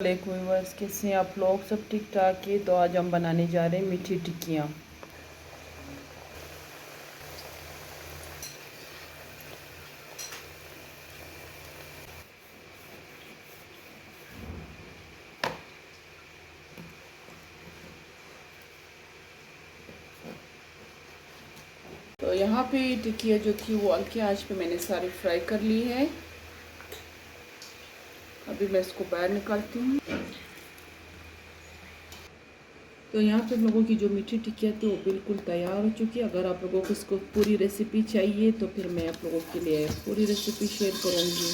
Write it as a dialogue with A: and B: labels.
A: Viewers, कैसे आप लोग? सब ठीक ठाक है। तो आज हम बनाने जा रहे हैं मीठी टिक्कियाँ। तो यहाँ पे टिक्कियाँ जो थी वो हल्की आंच पे मैंने सारी फ्राई कर ली है। अभी मैं इसको बाहर निकालती हूँ। तो यहाँ पे हम लोगों की जो मीठी टिक्कियाँ थी वो बिल्कुल तैयार हो चुकी है। अगर आप लोगों को इसको पूरी रेसिपी चाहिए तो फिर मैं आप लोगों के लिए पूरी रेसिपी शेयर करूँगी।